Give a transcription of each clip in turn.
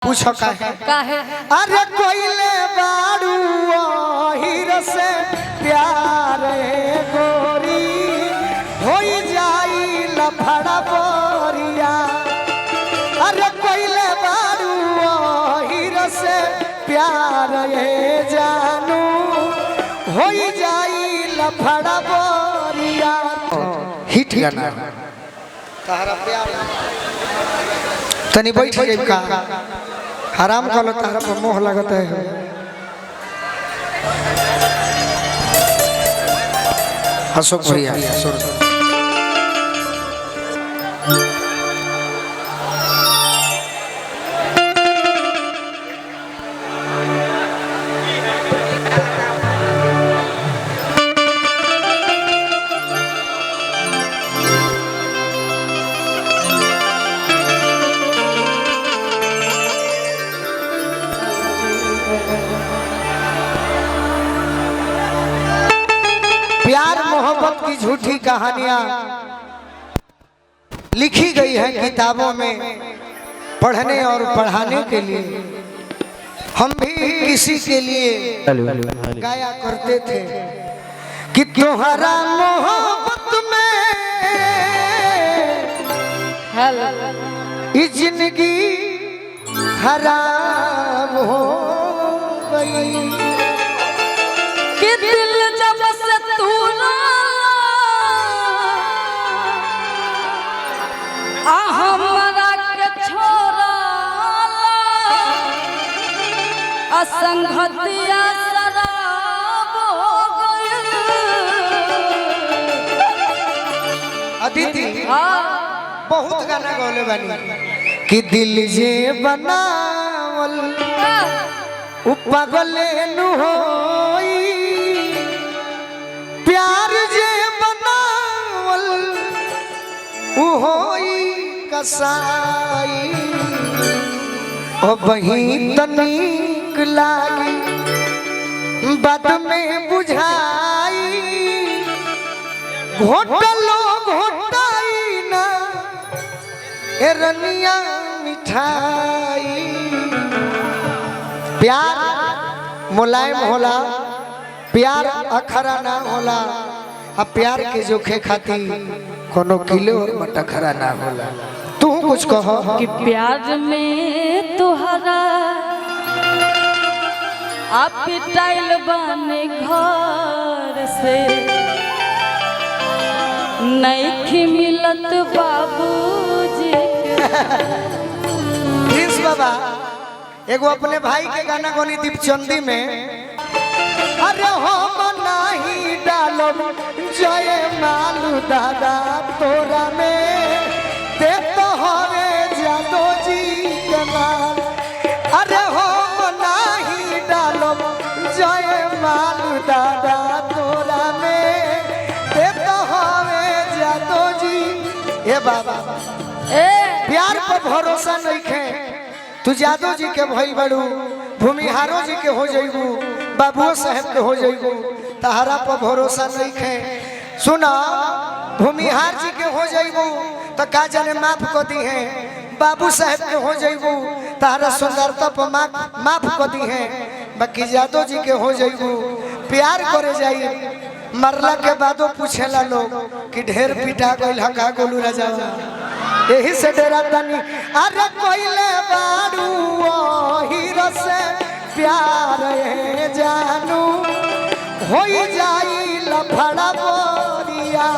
पूछो काहे अरे कोइले बाड़ू हीर से प्यार गोरी होई जाई लफड़ा बोरिया। अरे कोइले बाड़ू हीर से प्यार जानू होई जाई लफड़ा बोरिया। हिट गाना तारा प्यार तनी बैठ जाइब का हराम कलो तारा पर मोह लगता है। अशोक भैया प्यार मोहब्बत की झूठी कहानियां लिखी गई हैं किताबों में पढ़ने और पढ़ाने के लिए। हम भी किसी के लिए गाया करते थे कि तुम्हारा मोहब्बत में ये जिंदगी खराब हो गई कि दिल जब से तू हमरा के छोड़ा असंगतिया शराब हो गई। अदिति बहुत गाना गौले बानी कि दिल जे बनावल उ पागले नु होई। प्यार जे बनावल उ होई कसाई। ओ बही तनिक लागी बाद में बुझाई। घोटलो घोटाई ना एरनिया मिठाई। प्यार मुलायम होला, प्यार अखरा ना होला। अब प्यार के जोखे खाती कोनो किलो और मटखरा ना होला। तू कुछ कहो कि प्यार में तुहरा आप पिटाइल बने घर से नहीं मिलत बाबूजी। प्रिंस बाबा एगो अपने भाई के गाना गोनी दीपचंदी में अरे हम नहीं डालो जय मालू दादा तोरा में ते तो हरे जादो जी के नाम। अरे हम नहीं डालो जय मालू दादा तोरा में ते तो हरे जादो जी। ए बाबा प्यार पर भरोसा नहीं खे। तू जादव जी के भइल बड़ू, भूमिहारो जी के हो जाइबू, बाबुओ साहब के हो जाइबू। तहरा पर भरोसा नहीं खे। सुना भूमिहार जी के हो जाइबू तो का जाने माफ कर दी है। बाबू साहब के हो जाइबू तहरा सुंदरता पर माफ कर दी है। बाकी जादव जी के हो जाइबू प्यार करे जाई मरला के बादो पूछेला लोग कि ढेर पिटा गइल हका गोलू राजा। यही से डेरा तनी अरे कोइले बाड़ू हीरो से प्यार जानू होई जाई लफड़ा बोरिया।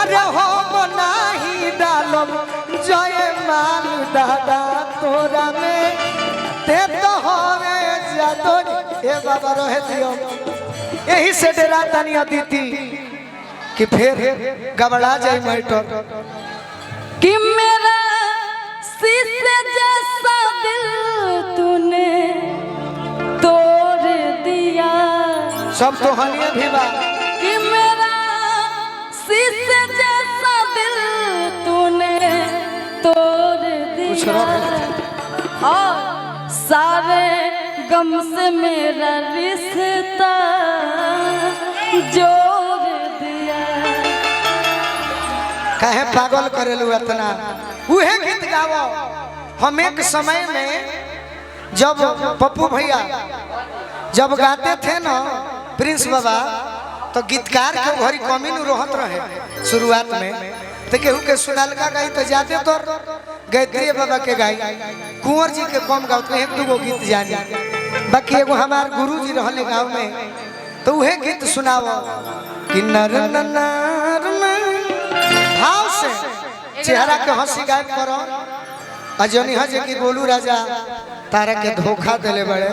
अरे हम नहीं डालब जय माल दादा तोरा में ते तो हवे जादो। ए बाबा रहे दियो यही से डेरा तनी अदिति कि फिर गबड़ा जाई मैटर कि मेरा शीशे जैसा दिल तूने तोड़ दिया। सब तो हनिए भी बा कि मेरा शीशे जैसा दिल तूने तोड़ दिया और सारे गम से मेरा रिश्ता जोड़ दिया। कहे पागल करेलू इतना उहे गीत गावो हम एक समय में जब पप्पू भैया जब गाते थे ना प्रिंस बाबा तो गीतकार के घरी कमी नहीं रहत रहे शुरुआत में तो केहू के सुनालका गाई तो जाते तो गायत्री बाबा के गाई कुंवर जी के कम गाओ तो एक दो गीत जानी बाकी एगो हमार गुरु जी रहले गाँव में तो वह गीत सुनावो कि नर नर भाव से चेहरा के हंसी गायब करो अजनी हज की गोलू राजा तारा के धोखा दिले बड़े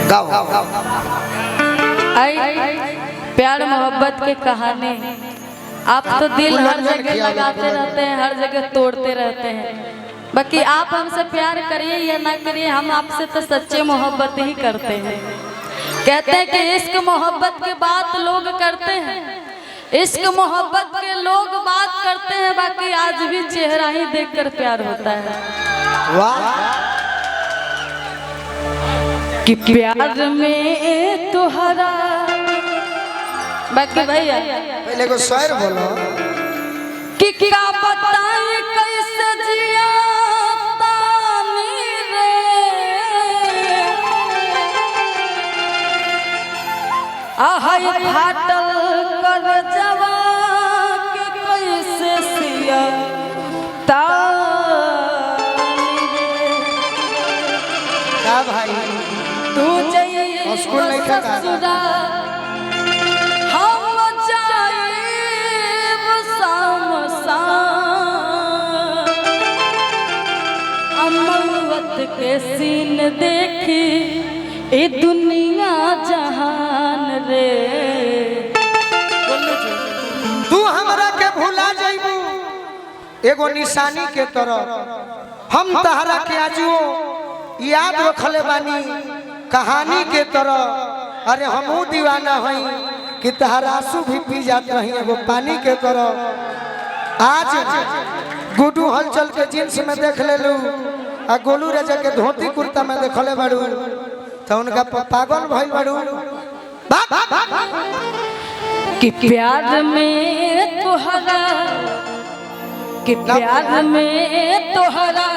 गाओ प्यार मोहब्बत के कहानी आप तो दिल हर जगह लगाते रहते हैं, हर जगह तोड़ते रहते हैं। बाकी आप हमसे प्यार करिए या ना करिए, हम आपसे तो सच्चे मोहब्बत ही करते हैं। कहते हैं कि इश्क मोहब्बत की बात लोग करते हैं, इश्क मोहब्बत के लोग बात करते हैं, बाकी आज भी चेहरा ही देखकर प्यार होता है। वाह कि प्यार में तुहरा बाकी भैया पहले को शेर बोलो कि क्या बताएं कैसे जिया तानी रे आहै फाटल कर जवा के कैसे सिया तानी रे क्या भाई तू जाइए स्कूल नहीं था का? ससुरा हम जाइब सामसान अमौत के सीन देखी ए दुनिया जहान रे। तू हमरा के भुला जाइबू एगो निशानी के तरह हम तहरा के आजुओ याद रखले बानी कहानी के तरह। अरे हमू दीवाना हई कि तहरा आंसू भी पी जात रही एगो पानी के तरह। आज गुडू हलचल के जींस में देख ले लू आ गोलू राजा के धोती कुर्ता में देखले बाड़ू तो उनका पागल भइल बाड़ू। कि प्यार में तुहरा कि प्यार में तुहरा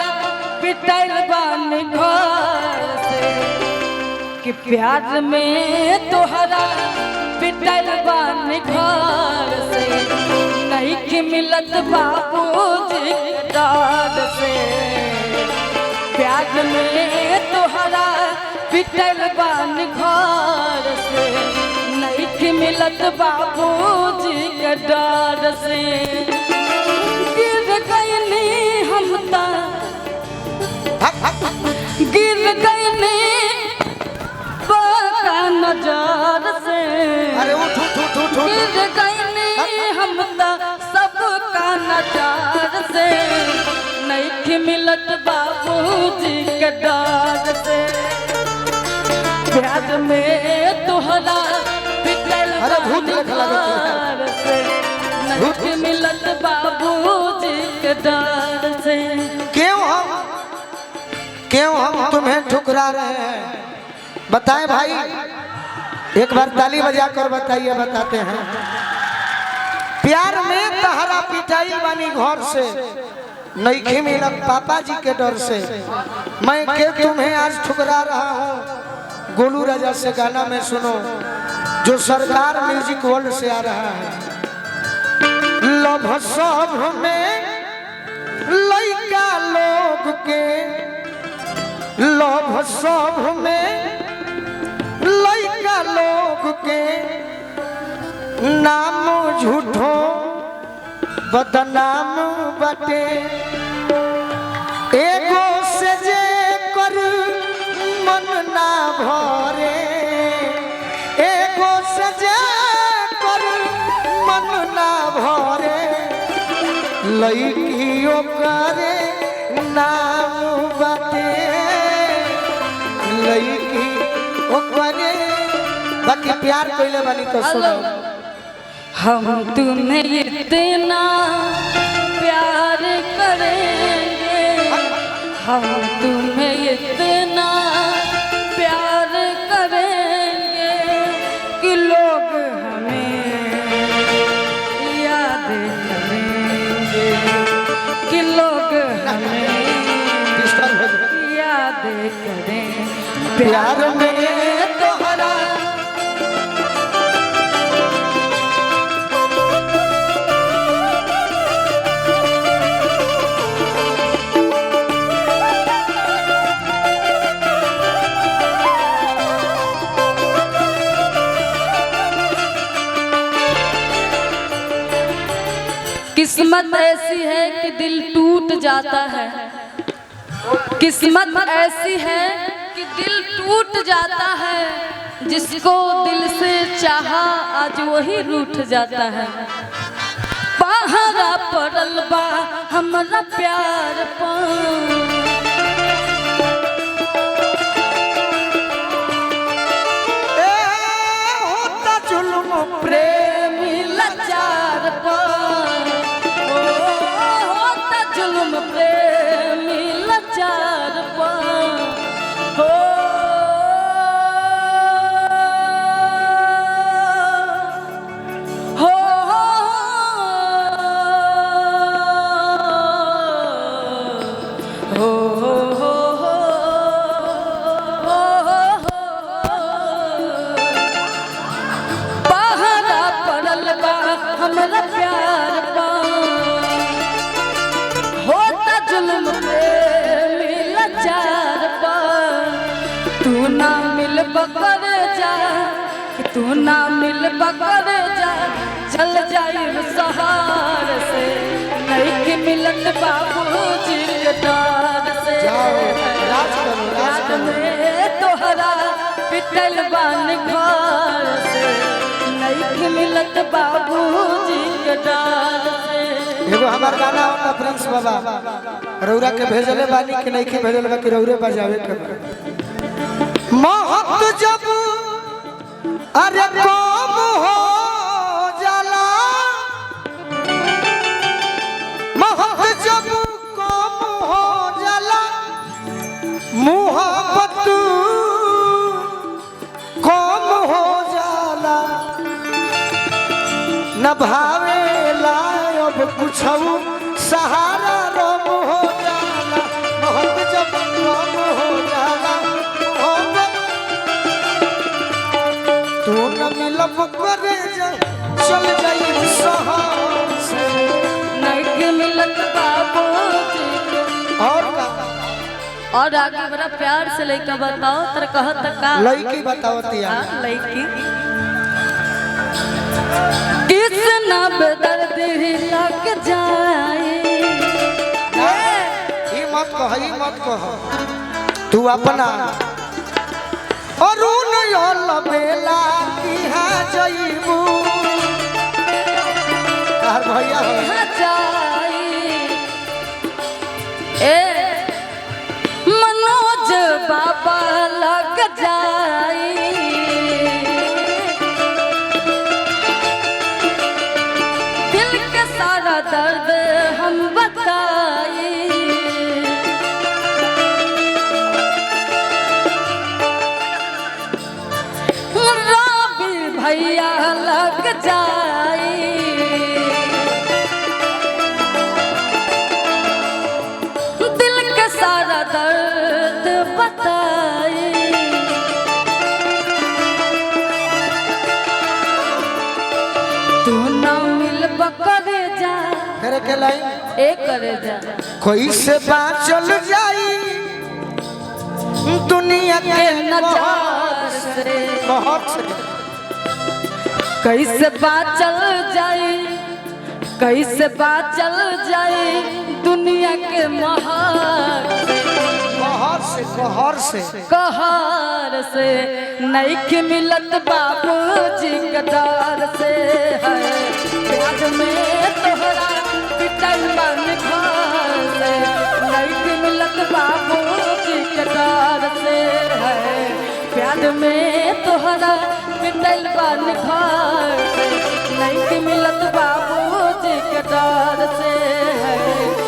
पिटल बान घर से कि प्यार में तुहरा पिटल बान घर से नहीं कि मिलत बाबूजी डार से। प्यार में तुहरा पिटल बान घर से नहीं कि मिलत बाबूजी के डार से। गिर गईनी हम ता गिर गईनी बाका नजर से। अरे उठ उठ उठ उठ उठ। गिर गईनी हम ता सबका नजर से नहीं कि मिलत बाबूजी के डार से। प्यार में तुहरा पिटल अरे भूत लेखा लगत से नहीं कि मिलत बाबूजी के डार से। क्यों हम तुम्हें ठुकरा रहे हैं बताएं भाई, एक बार ताली बजाकर बताइए। बताते हैं प्यार में तहरा पिटाई बानी घर से नहीं मिलत पापा जी के डर से। मैं के तुम्हें आज ठुकरा रहा हूँ गोलू राजा से गाना में सुनो जो सरकार म्यूजिक वर्ल्ड से आ रहा है। लव सब में लइका लोग के लव सब में लइका लोग के नाम झूठो बदनाम बटे। एगो से जे कर मन ना भरे एगो से जे कर मन ना भरे लइकियों करे नाम बटे लइकी ओकरे। बाकी प्यार कइले बानी तो सुनो। हम तुम्हें इतना प्यार करेंगे, हम तुम्हें इतना प्यार करेंगे कि लोग हमें याद करेंगे, कि लोग प्यार में तोहरा किस्मत ऐसी है कि दिल टूट जाता है, किस्मत ऐसी है कि दिल टूट जाता है, जिसको दिल से चाहा आज वही रूठ जाता है। पहरा पड़ल बा हमरा प्यार पर, होता जुल्म प्रेमी लाचार पर, होता जुल्म प्रेमी लाचार पर, हो हो पहरा पड़ल बा हमरा प्यार पर, होता जुल्म प्रेमी लाचार पर। तू ना मिल बकर जा, तू ना मिल बकर जा, चल जाई सहार से, नहीं कि मिलन बाबूजी के डार से। राज करो, राज याद में तोहरा पिटल बान घर से, नहीं कि मिलत बाबूजी के डार से। एगो हमार गाना होता प्रिंस बाबा रौरा के भेजले बानी कि नहीं के भेजले बा कि रौरे बजावे के महत जब अरे कम हो जाला, महत जब कम हो जाला, मोहब्बत कम हो जाला, न भावेला अब कुछ सहारा रम हो जाला, मोहब्बत जब कम हो जाला, मोहब्बत तू न मिलब करे जा, चल जाई सहार से, नहीं कि मिलत बाबूजी के। और का और आगे बड़ा प्यार से लइका बताओ तर कहत का लड़की बतावती है हाँ, लइकी किसना बेदर्द ही लग जाए, ही मत कह, ही मत कह, तू अपना अरुण यल बेला किहा जइबू तार भैया हो कहाँ जाए। ए मनोज बाबा लग जाए, दिल के सारा दर्द हम बताए, राबी भैया लग जाए, दिल के सारा दर्द बताए। तू ना मिल बकरे जा, फिर के लाई ए करे जा, कोई से बाँचल जाई दुनिया के नजार से बहुत से कैसे बात चल जाए, कैसे बात चल जाए दुनिया के महार कहर से कहार से, नहीं कि मिलत बाबूजी के डार से है। प्यार में तोहरा पिटल बन घर से, नहीं कि मिलत बाबूजी के डार से है। प्यार में तोहरा पिटल बन घर से, नहीं कि मिलत बाबूजी के डार से है।